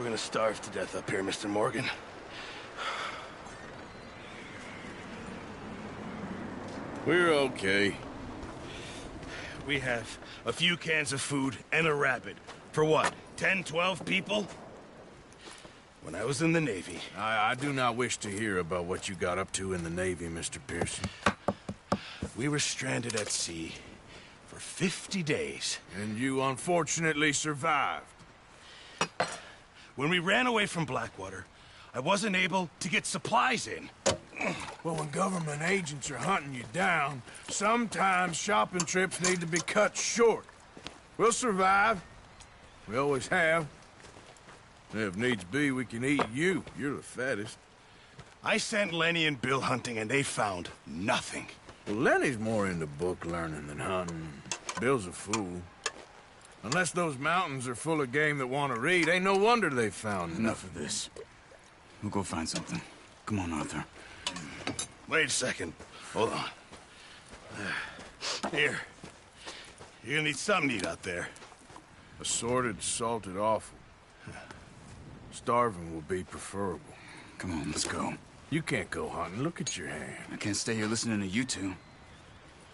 We're gonna starve to death up here, Mr. Morgan. We're okay. We have a few cans of food and a rabbit. For what, 10, 12 people? When I was in the Navy... I do not wish to hear about what you got up to in the Navy, Mr. Pearson. We were stranded at sea for 50 days. And you unfortunately survived. When we ran away from Blackwater, I wasn't able to get supplies in. Well, when government agents are hunting you down, sometimes shopping trips need to be cut short. We'll survive. We always have. If needs be, we can eat you. You're the fattest. I sent Lenny and Bill hunting, and they found nothing. Well, Lenny's more into book learning than hunting. Bill's a fool. Unless those mountains are full of game that want to read, ain't no wonder they found Enough of this. We'll go find something. Come on, Arthur. Wait a second. Hold on. Here. You're gonna need something to eat out there. Assorted, salted offal. Starving will be preferable. Come on, let's go. You can't go hunting. Look at your hand. I can't stay here listening to you two.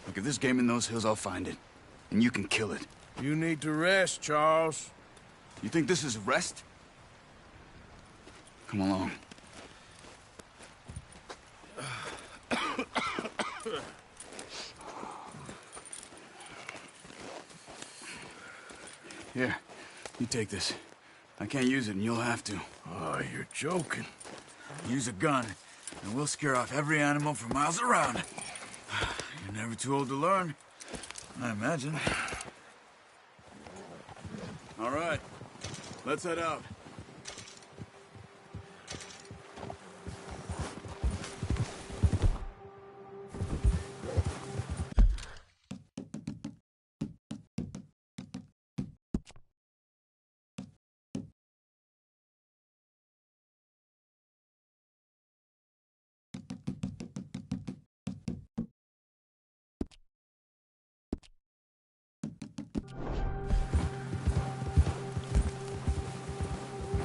Look, if there's game in those hills, I'll find it. And you can kill it. You need to rest, Charles. You think this is rest? Come along. Here, you take this. I can't use it, and you'll have to. Oh, you're joking. Use a gun, and we'll scare off every animal for miles around. You're never too old to learn, I imagine. All right, let's head out.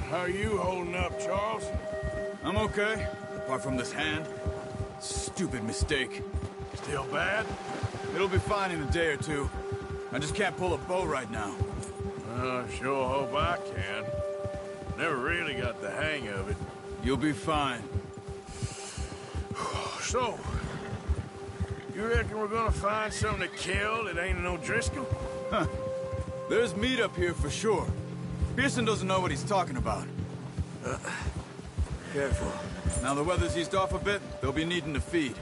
How are you holding up, Charles? I'm okay, apart from this hand. Stupid mistake. Still bad? It'll be fine in a day or two. I just can't pull a bow right now. Sure hope I can. Never really got the hang of it. You'll be fine. So, you reckon we're gonna find something to kill that ain't no Driscoll? Huh. There's meat up here for sure. Pearson doesn't know what he's talking about. Careful. Now the weather's eased off a bit, they'll be needing to feed.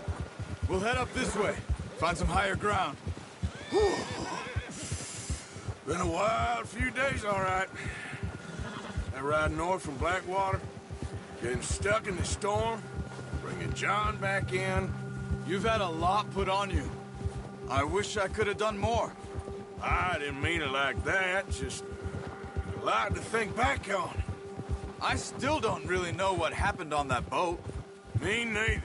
We'll head up this way, find some higher ground. Whew. Been a wild few days, all right. That ride north from Blackwater, getting stuck in the storm, bringing John back in. You've had a lot put on you. I wish I could have done more. I didn't mean it like that, just a lot to think back on. I still don't really know what happened on that boat. Me neither.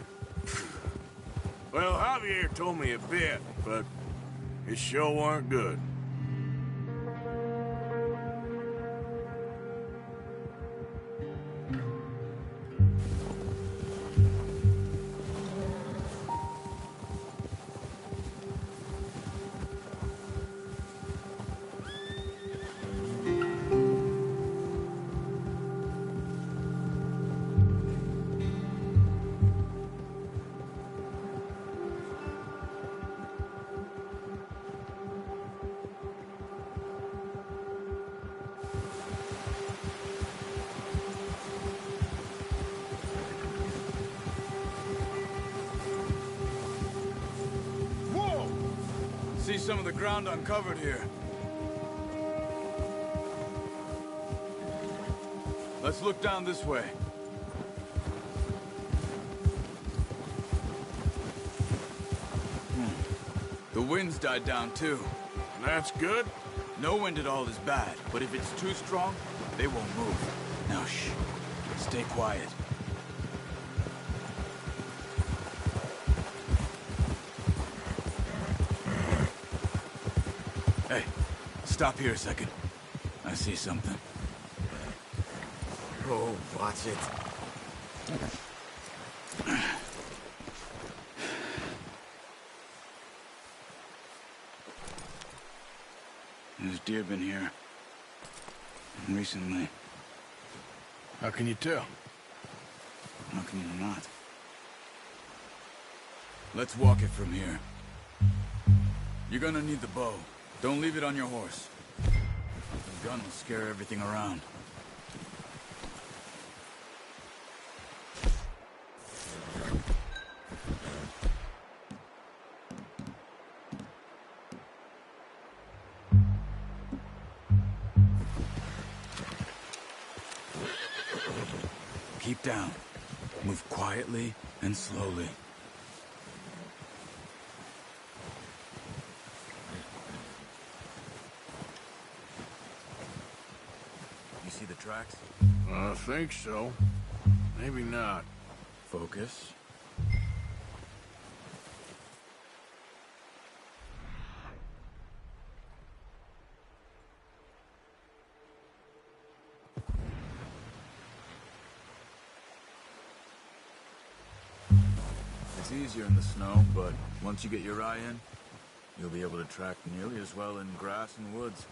Well, Javier told me a bit, but it sure weren't good. See some of the ground uncovered here. Let's look down this way. The wind's died down too. That's good. No wind at all is bad, but if it's too strong, they won't move. Now shh, stay quiet. Hey, stop here a second. I see something. Oh, watch it. There's deer been here. Recently. How can you tell? How can you not? Let's walk it from here. You're gonna need the bow. Don't leave it on your horse. The gun will scare everything around. Keep down. Move quietly and slowly. You see the tracks? I think so. Maybe not. Focus. It's easier in the snow, but once you get your eye in, you'll be able to track nearly as well in grass and woods.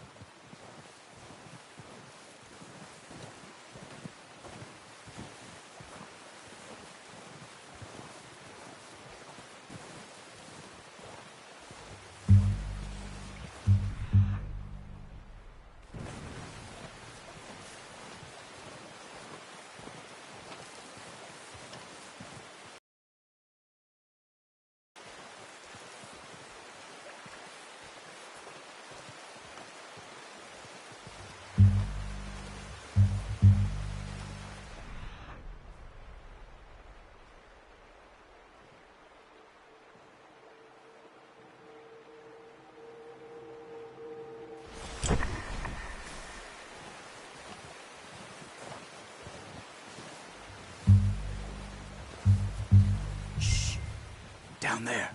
Down there.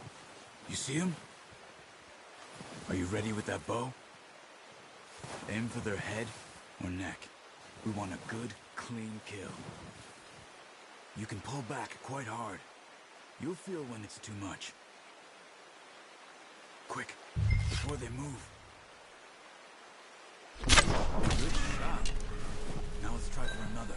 You see him? Are you ready with that bow? Aim for their head or neck. We want a good, clean kill. You can pull back quite hard. You'll feel when it's too much. Quick, before they move. Good shot. Now let's try for another.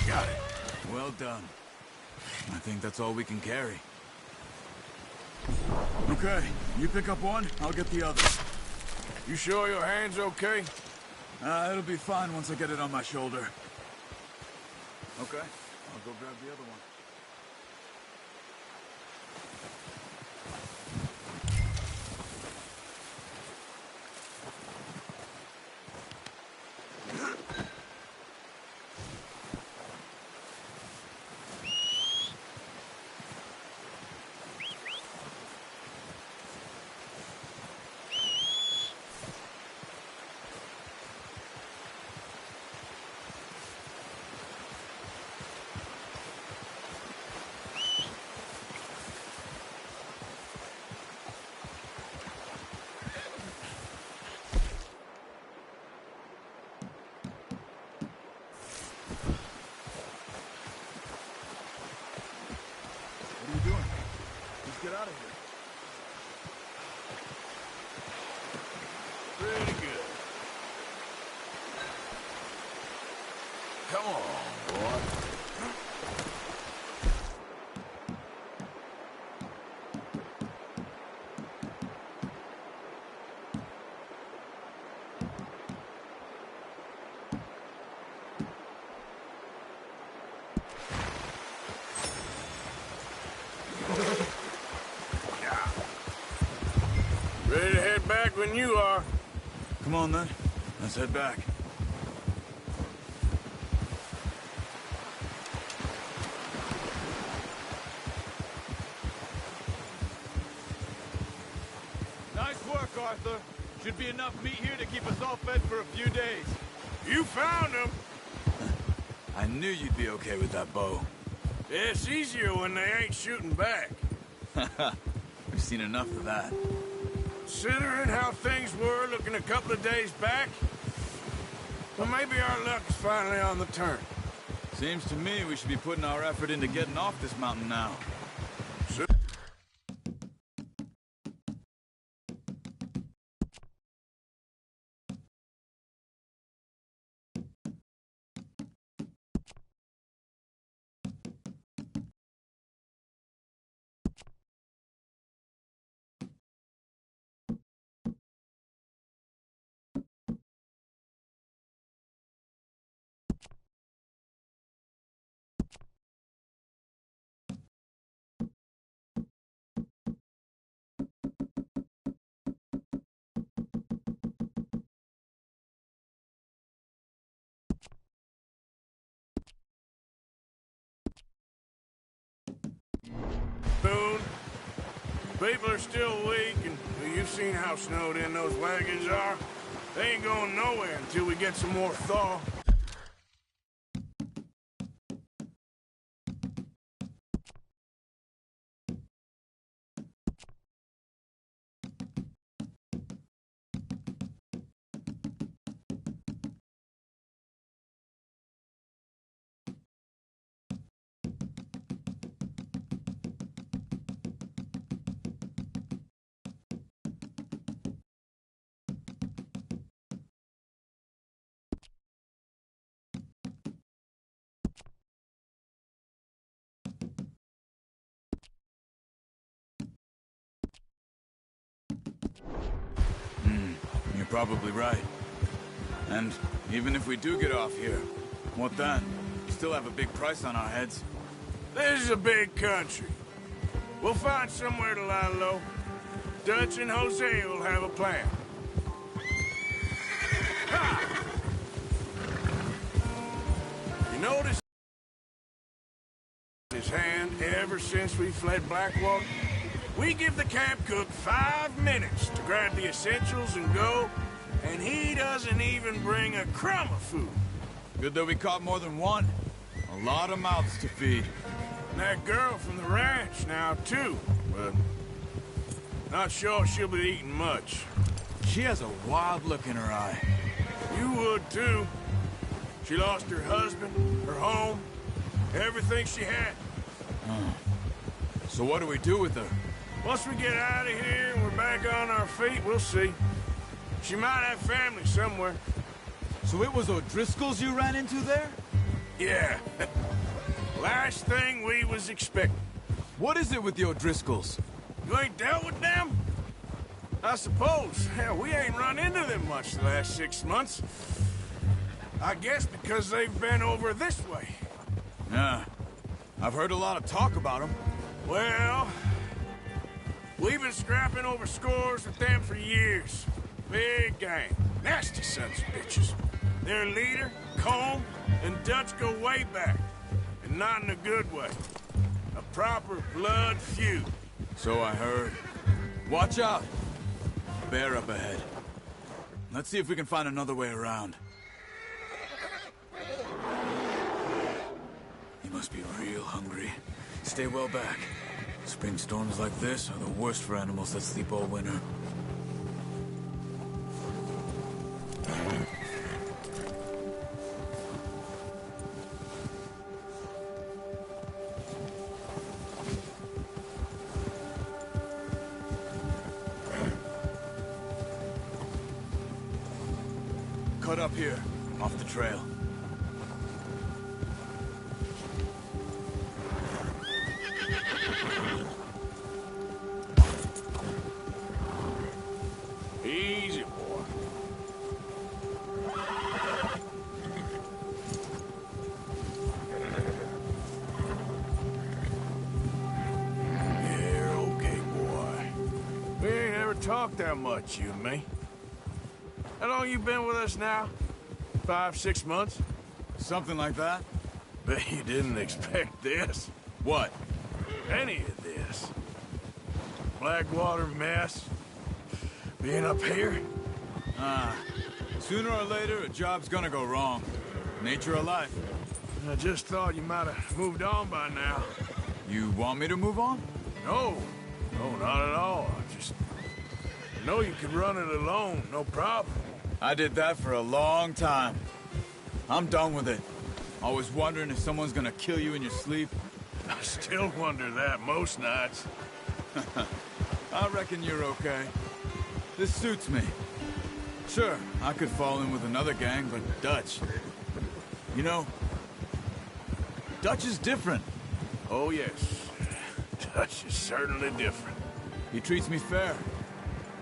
Got it. Well done. I think that's all we can carry. Okay, you pick up one, I'll get the other. You sure your hand's okay? It'll be fine once I get it on my shoulder. Okay, I'll go grab the other one. What are you doing? Let's get out of here. Pretty good. Come on, boy. get back when you are. Come on, then. Let's head back. Nice work, Arthur. Should be enough meat here to keep us all fed for a few days. You found him. I knew you'd be okay with that bow. Yeah, it's easier when they ain't shooting back. We've seen enough of that. Considering how things were looking a couple of days back, well, maybe our luck's finally on the turn. Seems to me we should be putting our effort into getting off this mountain now. Boone, people are still weak, and you've seen how snowed in those wagons are. They ain't going nowhere until we get some more thaw. You're probably right. And even if we do get off here, what then? We still have a big price on our heads. This is a big country. We'll find somewhere to lie low. Dutch and Hosea will have a plan. Ha! You notice his hand ever since we fled Blackwater? We give the camp cook 5 minutes to grab the essentials and go, and he doesn't even bring a crumb of food. Good that we caught more than one. A lot of mouths to feed. And that girl from the ranch now, too, but not sure she'll be eating much. She has a wild look in her eye. You would, too. She lost her husband, her home, everything she had. So what do we do with her? Once we get out of here and we're back on our feet, we'll see. She might have family somewhere. So it was O'Driscoll's you ran into there? Yeah. Last thing we was expecting. What is it with the O'Driscolls? You ain't dealt with them? I suppose. Hell, we ain't run into them much the last 6 months. I guess because they've been over this way. Yeah. I've heard a lot of talk about them. Well, we've been scrapping over scores with them for years. Big gang. Nasty sons of bitches. Their leader, Colm, and Dutch go way back. And not in a good way. A proper blood feud. So I heard. Watch out. Bear up ahead. Let's see if we can find another way around. He must be real hungry. Stay well back. Spring storms like this are the worst for animals that sleep all winter. Cut up here, off the trail. Easy, boy. You're okay, boy. We ain't ever talk that much, you and me. How long you been with us now? 5, 6 months? Something like that? Bet you didn't expect this. What? Any of this. Blackwater mess. Being up here. Sooner or later, a job's gonna go wrong. Nature of life. I just thought you might have moved on by now. You want me to move on? No. No, not at all. I know you could run it alone, no problem. I did that for a long time. I'm done with it. Always wondering if someone's gonna kill you in your sleep. I still wonder that most nights. I reckon you're okay. This suits me. Sure, I could fall in with another gang, but Dutch... You know, Dutch is different. Oh, yes. Dutch is certainly different. He treats me fair.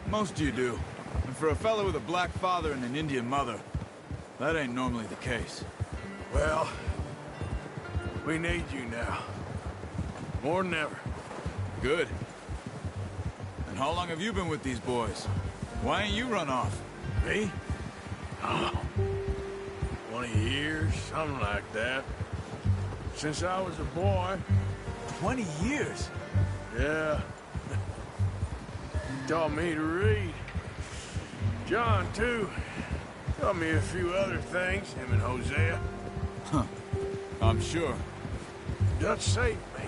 Most of you do. And for a fellow with a black father and an Indian mother, that ain't normally the case. Well, we need you now. More than ever. Good. And how long have you been with these boys? Why ain't you run off? Me? Oh, 20 years, something like that. Since I was a boy. 20 years? Yeah. He taught me to read. John, too. Taught me a few other things, him and Hosea. Huh. I'm sure. Dutch saved me.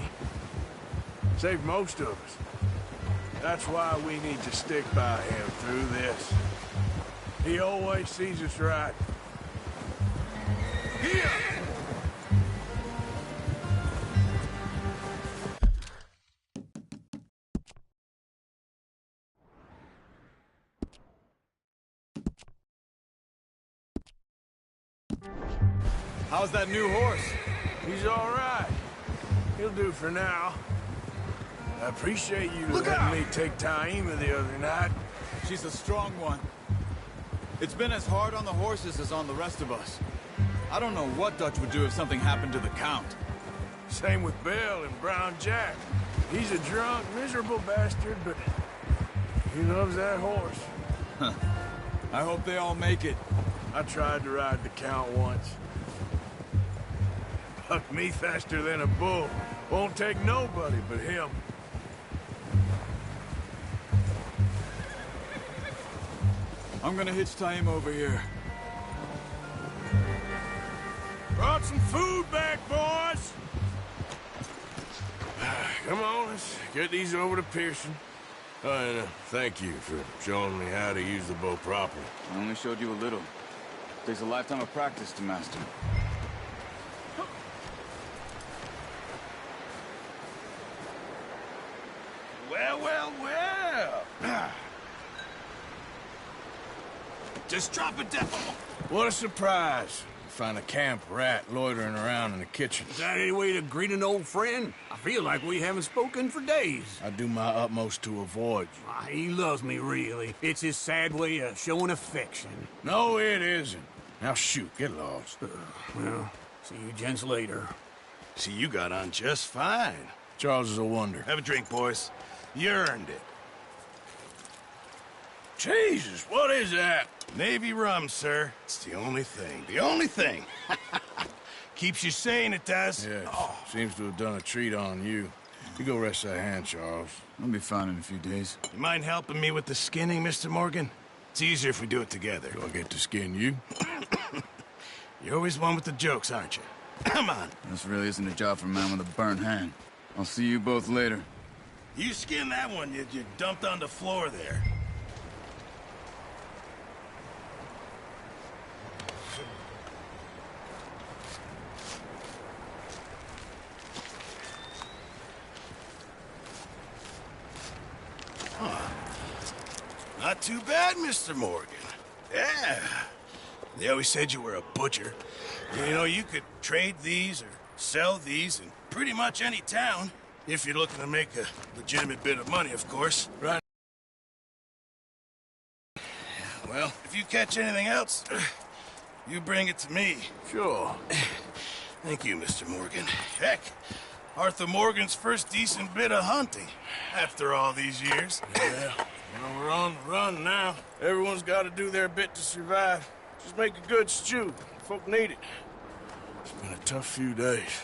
Saved most of us. That's why we need to stick by him through this. He always sees us right. Here! How's that new horse? He's all right. He'll do for now. I appreciate you letting me take Taima the other night. She's a strong one. It's been as hard on the horses as on the rest of us. I don't know what Dutch would do if something happened to the Count. Same with Bill and Brown Jack. He's a drunk, miserable bastard, but he loves that horse. I hope they all make it. I tried to ride the Count once. Bucked me faster than a bull. Won't take nobody but him. I'm gonna hitch Taima over here. Brought some food back, boys! Come on, let's get these over to Pearson. And thank you for showing me how to use the bow properly. I only showed you a little. Takes a lifetime of practice to master. Well, well, well. Just drop it down. What a surprise. Find a camp rat loitering around in the kitchen. Is that any way to greet an old friend? I feel like we haven't spoken for days. I do my utmost to avoid you. Ah, he loves me, really. It's his sad way of showing affection. No, it isn't. Now shoot, get lost. Well, see you gents later. See, you got on just fine. Charles is a wonder. Have a drink, boys. You earned it. Jesus, what is that? Navy rum, sir. It's the only thing. The only thing. Keeps you sane, it does. Yeah, seems to have done a treat on you. You go rest that hand, Charles. I'll be fine in a few days. You mind helping me with the skinning, Mr. Morgan? It's easier if we do it together. Do I get to skin you? You're always one with the jokes, aren't you? Come on. This really isn't a job for a man with a burnt hand. I'll see you both later. You skin that one you dumped on the floor there. Not too bad, Mr. Morgan. Yeah. They always said you were a butcher. You know, you could trade these or sell these in pretty much any town. If you're looking to make a legitimate bit of money, of course. Right. Well, if you catch anything else, you bring it to me. Sure. Thank you, Mr. Morgan. Heck, Arthur Morgan's first decent bit of hunting after all these years. Yeah, well, we're on the run now. Everyone's got to do their bit to survive. Just make a good stew. Folk need it. It's been a tough few days.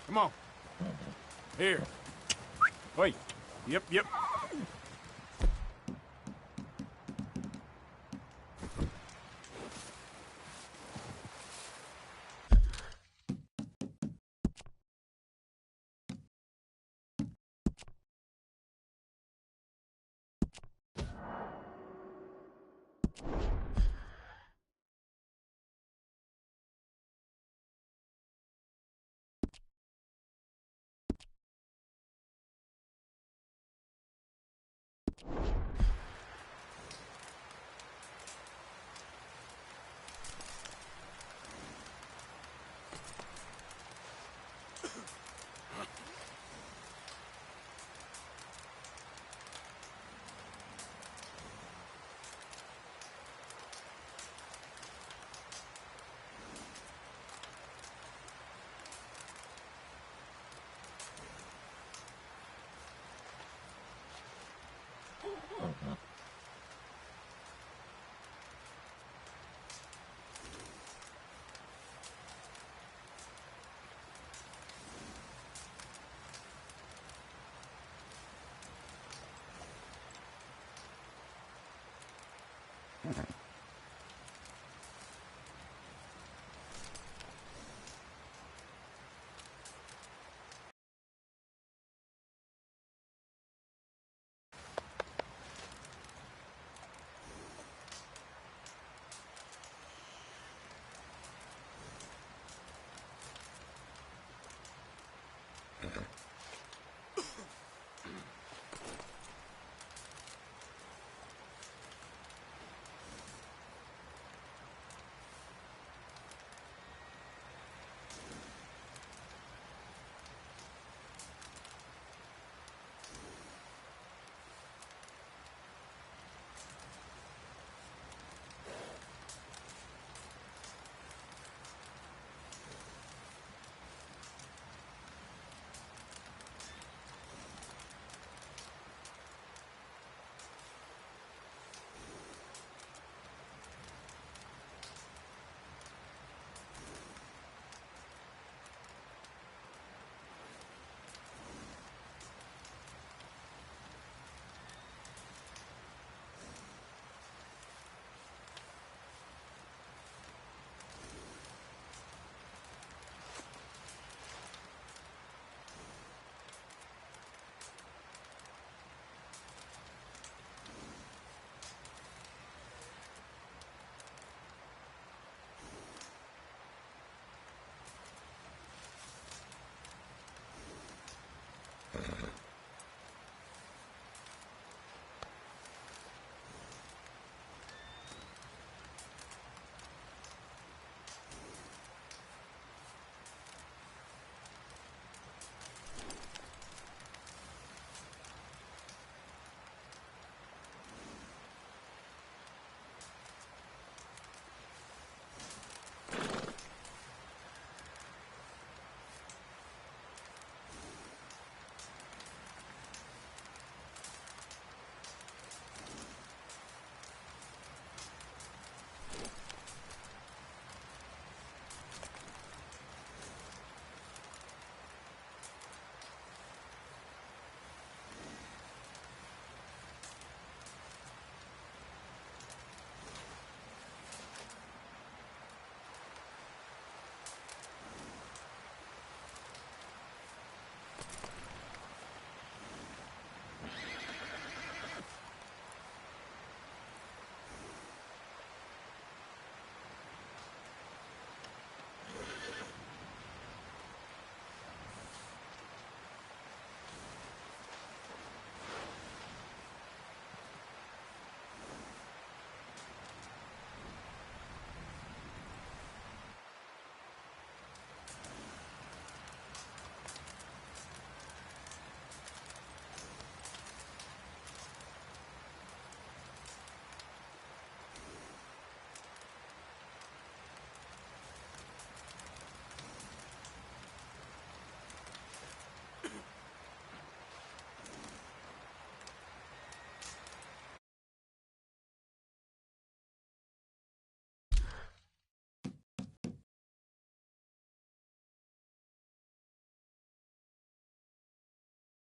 Come on. Here. Wait. Yep.